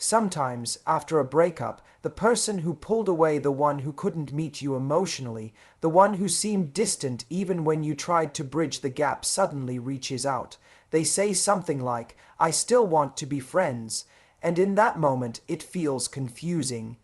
Sometimes, after a breakup, the person who pulled away, the one who couldn't meet you emotionally, the one who seemed distant even when you tried to bridge the gap, suddenly reaches out. They say something like, "I still want to be friends," and in that moment it feels confusing.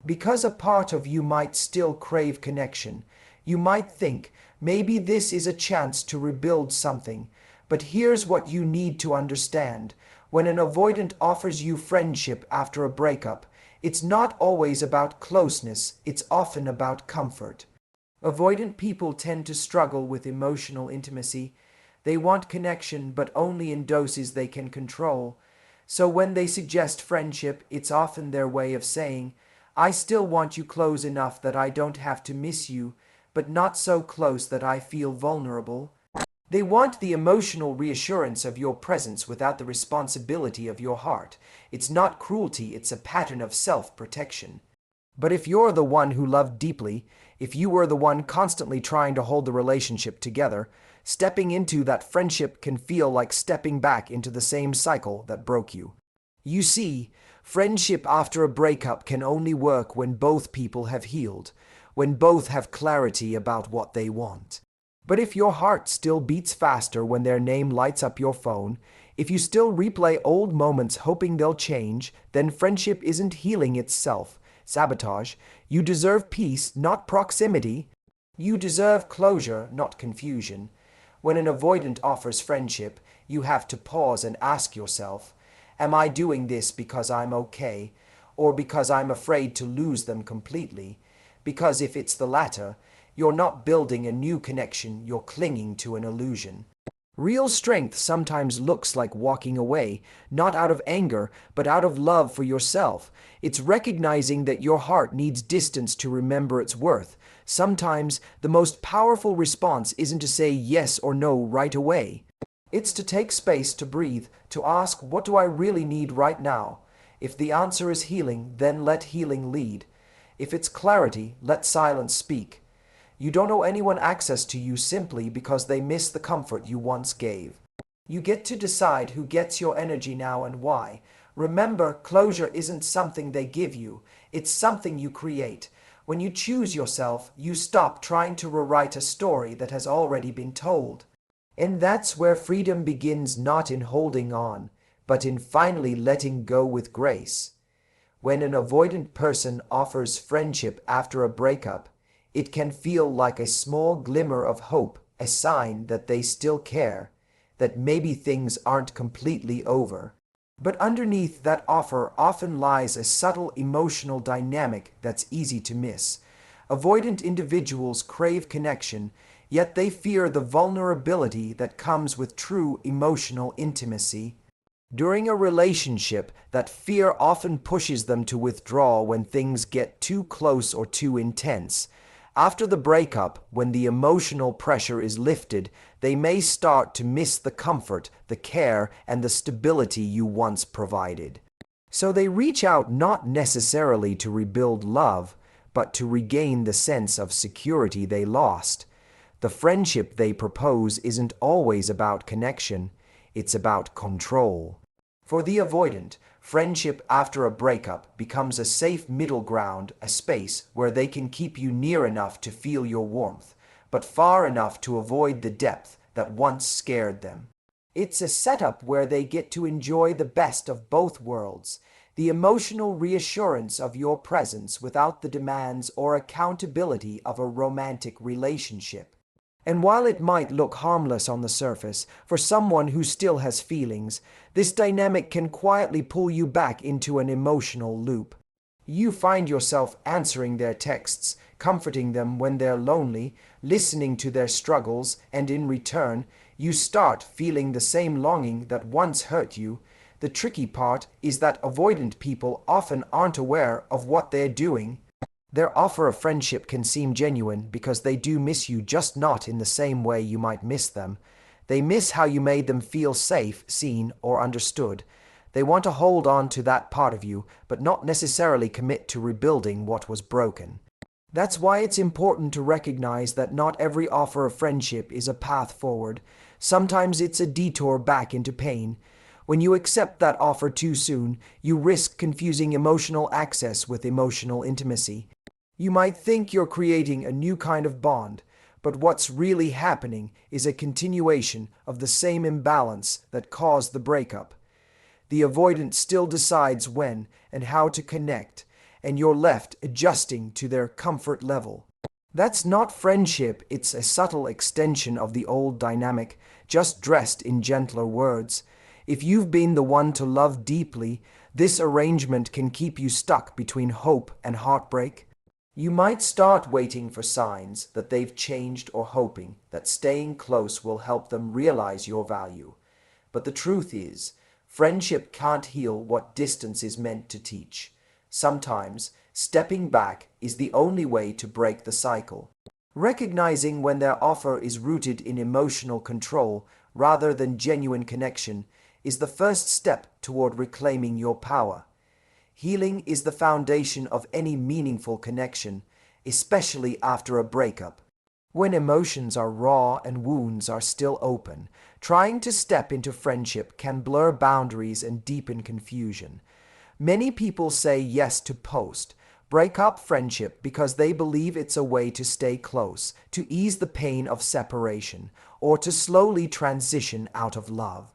Because a part of you might still crave connection. You might think, maybe this is a chance to rebuild something. But here's what you need to understand. When an avoidant offers you friendship after a breakup, it's not always about closeness, it's often about comfort. Avoidant people tend to struggle with emotional intimacy. They want connection, but only in doses they can control. So when they suggest friendship, it's often their way of saying, "I still want you close enough that I don't have to miss you, but not so close that I feel vulnerable." They want the emotional reassurance of your presence without the responsibility of your heart. It's not cruelty, it's a pattern of self-protection. But if you're the one who loved deeply, if you were the one constantly trying to hold the relationship together, stepping into that friendship can feel like stepping back into the same cycle that broke you. You see, friendship after a breakup can only work when both people have healed, when both have clarity about what they want. But if your heart still beats faster when their name lights up your phone, if you still replay old moments hoping they'll change, then friendship isn't healing itself. Sabotage. You deserve peace, not proximity. You deserve closure, not confusion. When an avoidant offers friendship, you have to pause and ask yourself, am I doing this because I'm okay, or because I'm afraid to lose them completely? Because if it's the latter, you're not building a new connection, you're clinging to an illusion. Real strength sometimes looks like walking away, not out of anger, but out of love for yourself. It's recognizing that your heart needs distance to remember its worth. Sometimes the most powerful response isn't to say yes or no right away. It's to take space to breathe, to ask, what do I really need right now? If the answer is healing, then let healing lead. If it's clarity, let silence speak. You don't owe anyone access to you simply because they miss the comfort you once gave. You get to decide who gets your energy now and why. Remember, closure isn't something they give you, it's something you create. When you choose yourself, you stop trying to rewrite a story that has already been told. And that's where freedom begins, not in holding on, but in finally letting go with grace. When an avoidant person offers friendship after a breakup, it can feel like a small glimmer of hope, a sign that they still care, that maybe things aren't completely over. But underneath that offer often lies a subtle emotional dynamic that's easy to miss. Avoidant individuals crave connection, yet they fear the vulnerability that comes with true emotional intimacy. During a relationship, that fear often pushes them to withdraw when things get too close or too intense. After the breakup, when the emotional pressure is lifted, they may start to miss the comfort, the care, and the stability you once provided. So they reach out not necessarily to rebuild love, but to regain the sense of security they lost. The friendship they propose isn't always about connection, it's about control. For the avoidant, friendship after a breakup becomes a safe middle ground, a space where they can keep you near enough to feel your warmth, but far enough to avoid the depth that once scared them. It's a setup where they get to enjoy the best of both worlds, the emotional reassurance of your presence without the demands or accountability of a romantic relationship. And while it might look harmless on the surface, for someone who still has feelings, this dynamic can quietly pull you back into an emotional loop. You find yourself answering their texts, comforting them when they're lonely, listening to their struggles, and in return, you start feeling the same longing that once hurt you. The tricky part is that avoidant people often aren't aware of what they're doing. Their offer of friendship can seem genuine because they do miss you, just not in the same way you might miss them. They miss how you made them feel safe, seen, or understood. They want to hold on to that part of you, but not necessarily commit to rebuilding what was broken. That's why it's important to recognize that not every offer of friendship is a path forward. Sometimes it's a detour back into pain. When you accept that offer too soon, you risk confusing emotional access with emotional intimacy. You might think you're creating a new kind of bond, but what's really happening is a continuation of the same imbalance that caused the breakup. The avoidant still decides when and how to connect, and you're left adjusting to their comfort level. That's not friendship, it's a subtle extension of the old dynamic, just dressed in gentler words. If you've been the one to love deeply, this arrangement can keep you stuck between hope and heartbreak. You might start waiting for signs that they've changed or hoping that staying close will help them realize your value. But the truth is, friendship can't heal what distance is meant to teach. Sometimes, stepping back is the only way to break the cycle. Recognizing when their offer is rooted in emotional control rather than genuine connection is the first step toward reclaiming your power. Healing is the foundation of any meaningful connection, especially after a breakup. When emotions are raw and wounds are still open, trying to step into friendship can blur boundaries and deepen confusion. Many people say yes to break up friendship because they believe it's a way to stay close, to ease the pain of separation, or to slowly transition out of love.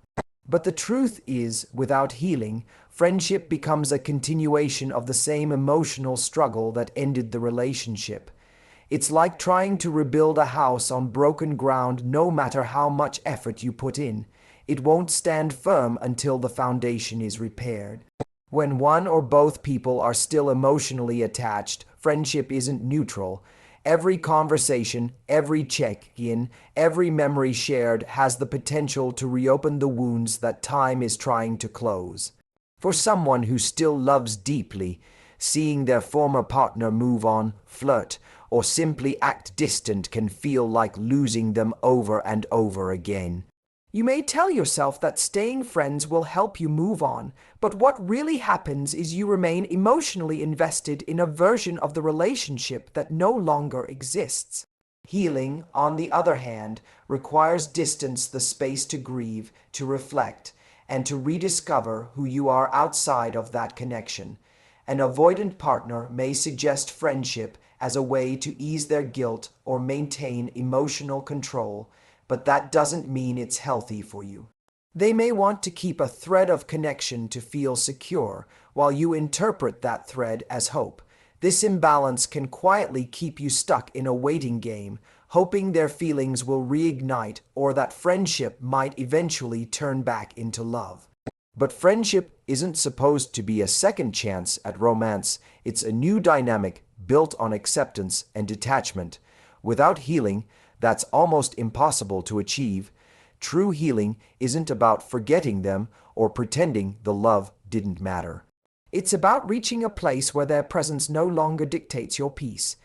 But the truth is, without healing, friendship becomes a continuation of the same emotional struggle that ended the relationship. It's like trying to rebuild a house on broken ground. No matter how much effort you put in, it won't stand firm until the foundation is repaired. When one or both people are still emotionally attached, friendship isn't neutral. Every conversation, every check-in, every memory shared has the potential to reopen the wounds that time is trying to close. For someone who still loves deeply, seeing their former partner move on, flirt, or simply act distant can feel like losing them over and over again. You may tell yourself that staying friends will help you move on, but what really happens is you remain emotionally invested in a version of the relationship that no longer exists. Healing, on the other hand, requires distance, the space to grieve, to reflect, and to rediscover who you are outside of that connection. An avoidant partner may suggest friendship as a way to ease their guilt or maintain emotional control, but that doesn't mean it's healthy for you. They may want to keep a thread of connection to feel secure, while you interpret that thread as hope. This imbalance can quietly keep you stuck in a waiting game, hoping their feelings will reignite or that friendship might eventually turn back into love. But friendship isn't supposed to be a second chance at romance. It's a new dynamic built on acceptance and detachment. Without healing, that's almost impossible to achieve. True healing isn't about forgetting them or pretending the love didn't matter. It's about reaching a place where their presence no longer dictates your peace.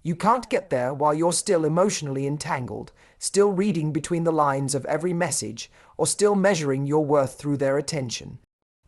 You can't get there while you're still emotionally entangled, still reading between the lines of every message, or still measuring your worth through their attention.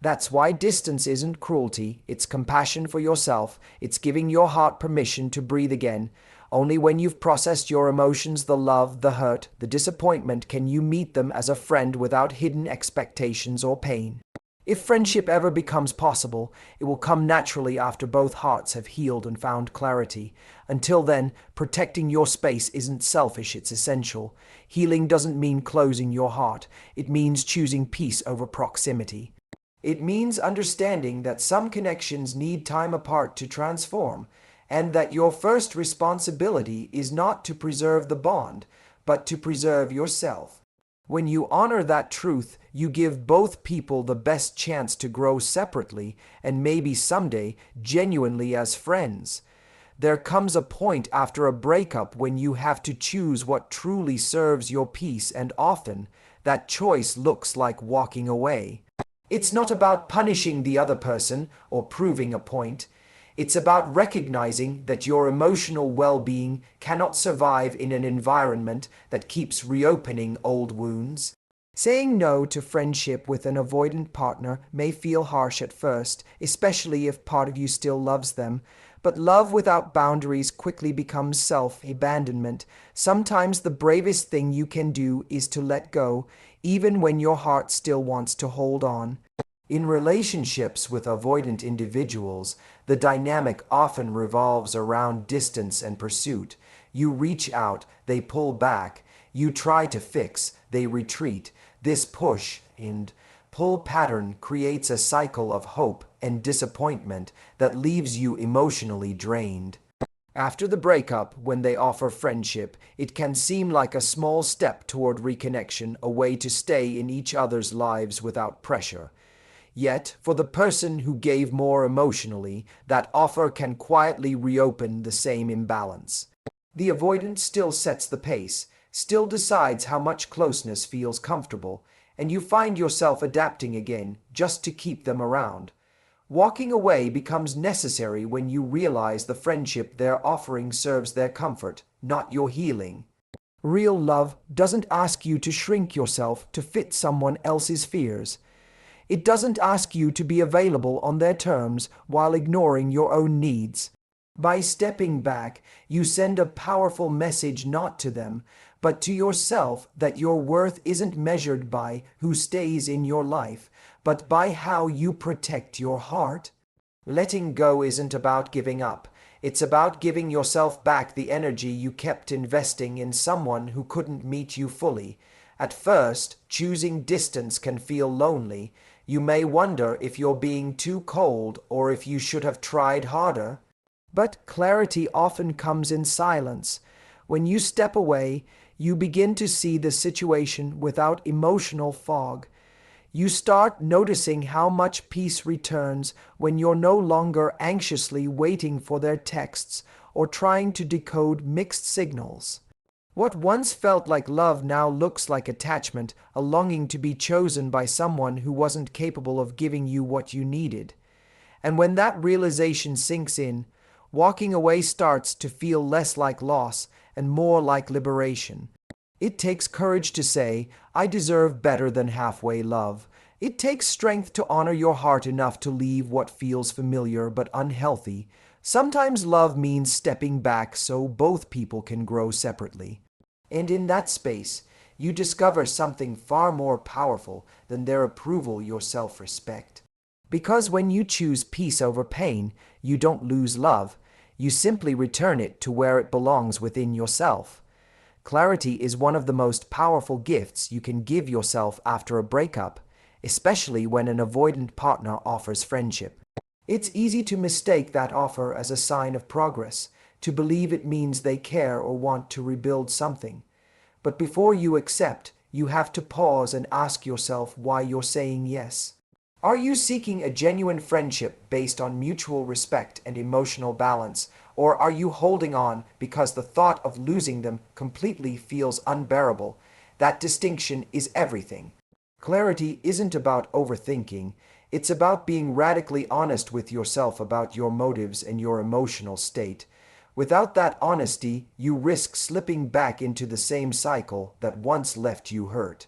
That's why distance isn't cruelty, it's compassion for yourself, it's giving your heart permission to breathe again. Only when you've processed your emotions, the love, the hurt, the disappointment, can you meet them as a friend without hidden expectations or pain. If friendship ever becomes possible, it will come naturally after both hearts have healed and found clarity. Until then, protecting your space isn't selfish, it's essential. Healing doesn't mean closing your heart. It means choosing peace over proximity. It means understanding that some connections need time apart to transform, and that your first responsibility is not to preserve the bond, but to preserve yourself. When you honor that truth, you give both people the best chance to grow separately and maybe someday genuinely as friends. There comes a point after a breakup when you have to choose what truly serves your peace, and often that choice looks like walking away. It's not about punishing the other person or proving a point. It's about recognizing that your emotional well-being cannot survive in an environment that keeps reopening old wounds. Saying no to friendship with an avoidant partner may feel harsh at first, especially if part of you still loves them. But love without boundaries quickly becomes self-abandonment. Sometimes the bravest thing you can do is to let go, even when your heart still wants to hold on. In relationships with avoidant individuals, the dynamic often revolves around distance and pursuit. You reach out, they pull back. You try to fix, they retreat. This push and pull pattern creates a cycle of hope and disappointment that leaves you emotionally drained. After the breakup, when they offer friendship, it can seem like a small step toward reconnection, a way to stay in each other's lives without pressure. Yet, for the person who gave more emotionally, that offer can quietly reopen the same imbalance. The avoidant still sets the pace, still decides how much closeness feels comfortable, and you find yourself adapting again just to keep them around. Walking away becomes necessary when you realize the friendship they're offering serves their comfort, not your healing. Real love doesn't ask you to shrink yourself to fit someone else's fears. It doesn't ask you to be available on their terms while ignoring your own needs. By stepping back, you send a powerful message not to them, but to yourself that your worth isn't measured by who stays in your life, but by how you protect your heart. Letting go isn't about giving up. It's about giving yourself back the energy you kept investing in someone who couldn't meet you fully. At first, choosing distance can feel lonely. You may wonder if you're being too cold or if you should have tried harder. But clarity often comes in silence. When you step away, you begin to see the situation without emotional fog. You start noticing how much peace returns when you're no longer anxiously waiting for their texts or trying to decode mixed signals. What once felt like love now looks like attachment, a longing to be chosen by someone who wasn't capable of giving you what you needed. And when that realization sinks in, walking away starts to feel less like loss and more like liberation. It takes courage to say, I deserve better than halfway love. It takes strength to honor your heart enough to leave what feels familiar but unhealthy. Sometimes love means stepping back so both people can grow separately. And in that space, you discover something far more powerful than their approval, your self-respect. Because when you choose peace over pain, you don't lose love. You simply return it to where it belongs within yourself. Clarity is one of the most powerful gifts you can give yourself after a breakup, especially when an avoidant partner offers friendship. It's easy to mistake that offer as a sign of progress, to believe it means they care or want to rebuild something. But before you accept, you have to pause and ask yourself why you're saying yes. Are you seeking a genuine friendship based on mutual respect and emotional balance, or are you holding on because the thought of losing them completely feels unbearable? That distinction is everything. Clarity isn't about overthinking. It's about being radically honest with yourself about your motives and your emotional state. Without that honesty, you risk slipping back into the same cycle that once left you hurt.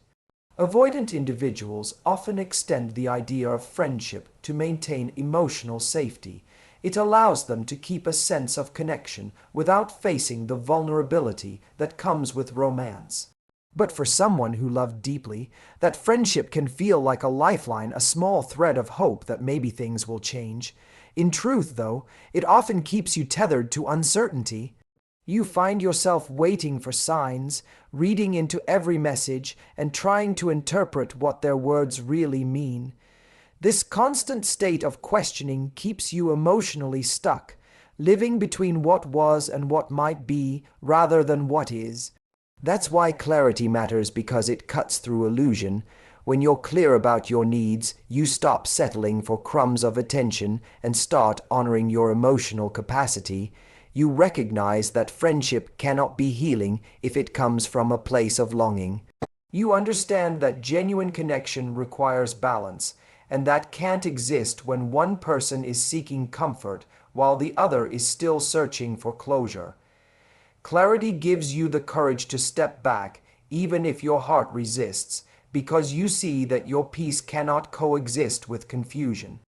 Avoidant individuals often extend the idea of friendship to maintain emotional safety. It allows them to keep a sense of connection without facing the vulnerability that comes with romance. But for someone who loved deeply, that friendship can feel like a lifeline, a small thread of hope that maybe things will change. In truth, though, it often keeps you tethered to uncertainty. You find yourself waiting for signs, reading into every message, and trying to interpret what their words really mean. This constant state of questioning keeps you emotionally stuck, living between what was and what might be rather than what is. That's why clarity matters, because it cuts through illusion. When you're clear about your needs, you stop settling for crumbs of attention and start honoring your emotional capacity. You recognize that friendship cannot be healing if it comes from a place of longing. You understand that genuine connection requires balance, and that can't exist when one person is seeking comfort while the other is still searching for closure. Clarity gives you the courage to step back, even if your heart resists, because you see that your peace cannot coexist with confusion.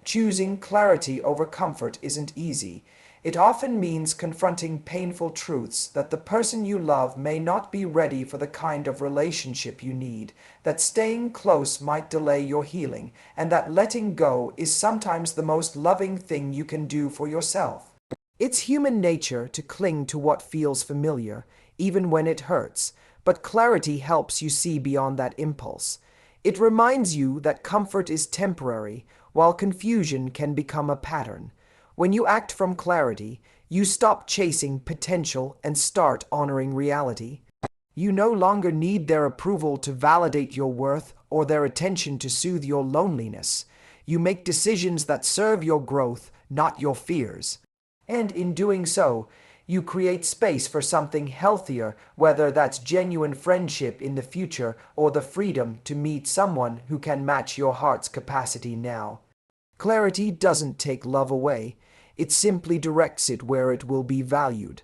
Choosing clarity over comfort isn't easy, It often means confronting painful truths that the person you love may not be ready for the kind of relationship you need, that staying close might delay your healing, and that letting go is sometimes the most loving thing you can do for yourself. It's human nature to cling to what feels familiar, even when it hurts, but clarity helps you see beyond that impulse. It reminds you that comfort is temporary, while confusion can become a pattern. When you act from clarity, you stop chasing potential and start honoring reality. You no longer need their approval to validate your worth or their attention to soothe your loneliness. You make decisions that serve your growth, not your fears. And in doing so, you create space for something healthier, whether that's genuine friendship in the future or the freedom to meet someone who can match your heart's capacity now. Clarity doesn't take love away, it simply directs it where it will be valued.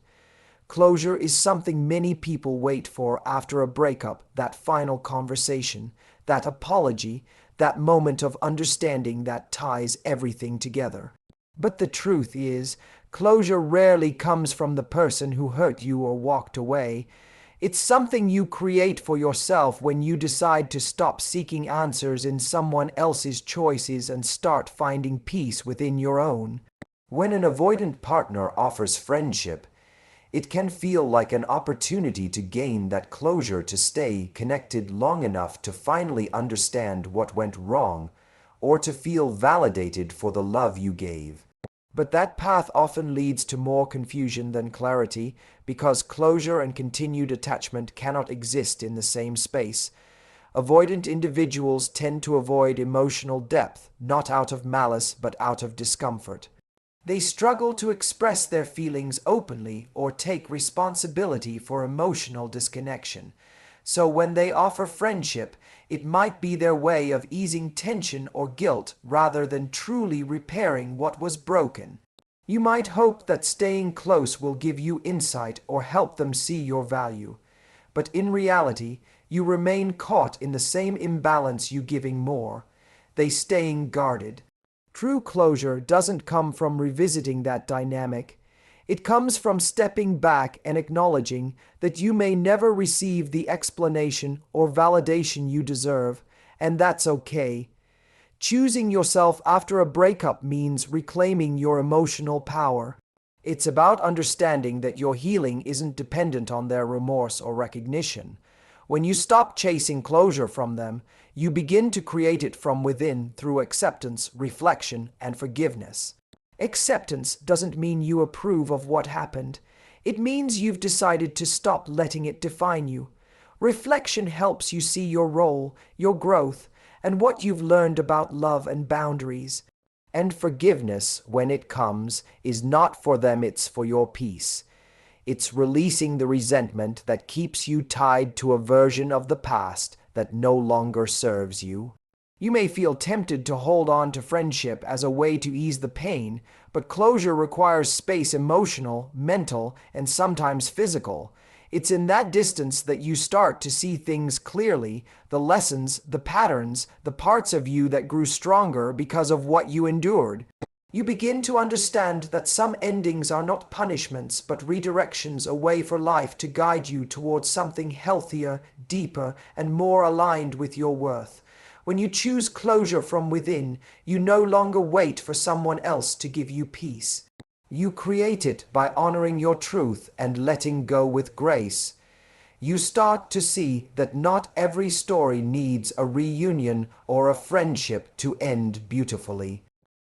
Closure is something many people wait for after a breakup, that final conversation, that apology, that moment of understanding that ties everything together. But the truth is, closure rarely comes from the person who hurt you or walked away. It's something you create for yourself when you decide to stop seeking answers in someone else's choices and start finding peace within your own. When an avoidant partner offers friendship, it can feel like an opportunity to gain that closure, to stay connected long enough to finally understand what went wrong, or to feel validated for the love you gave. But that path often leads to more confusion than clarity, because closure and continued attachment cannot exist in the same space. Avoidant individuals tend to avoid emotional depth, not out of malice but out of discomfort. They struggle to express their feelings openly or take responsibility for emotional disconnection. So when they offer friendship, it might be their way of easing tension or guilt rather than truly repairing what was broken. You might hope that staying close will give you insight or help them see your value. But in reality, you remain caught in the same imbalance, you giving more, they staying guarded. True closure doesn't come from revisiting that dynamic. It comes from stepping back and acknowledging that you may never receive the explanation or validation you deserve, and that's okay. Choosing yourself after a breakup means reclaiming your emotional power. It's about understanding that your healing isn't dependent on their remorse or recognition. When you stop chasing closure from them, you begin to create it from within through acceptance, reflection, and forgiveness. Acceptance doesn't mean you approve of what happened. It means you've decided to stop letting it define you. Reflection helps you see your role, your growth, and what you've learned about love and boundaries. And forgiveness, when it comes, is not for them, it's for your peace. It's releasing the resentment that keeps you tied to a version of the past that no longer serves you. You may feel tempted to hold on to friendship as a way to ease the pain, but closure requires space, emotional, mental, and sometimes physical. It's in that distance that you start to see things clearly, the lessons, the patterns, the parts of you that grew stronger because of what you endured. You begin to understand that some endings are not punishments but redirections away for life to guide you towards something healthier, deeper, and more aligned with your worth. When you choose closure from within, you no longer wait for someone else to give you peace. You create it by honoring your truth and letting go with grace. You start to see that not every story needs a reunion or a friendship to end beautifully.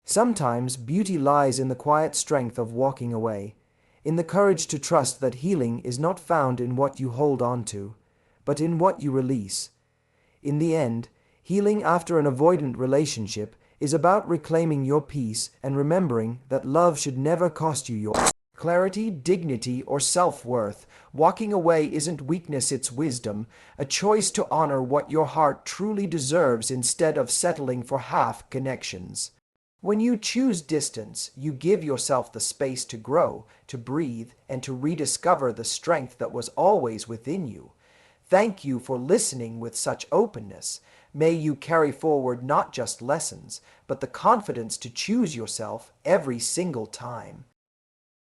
Sometimes beauty lies in the quiet strength of walking away, in the courage to trust that healing is not found in what you hold on to, but in what you release. In the end, healing after an avoidant relationship is about reclaiming your peace and remembering that love should never cost you your clarity, dignity, or self-worth. Walking away isn't weakness, it's wisdom, a choice to honor what your heart truly deserves instead of settling for half connections. When you choose distance, you give yourself the space to grow, to breathe, and to rediscover the strength that was always within you. Thank you for listening with such openness. May you carry forward not just lessons, but the confidence to choose yourself every single time.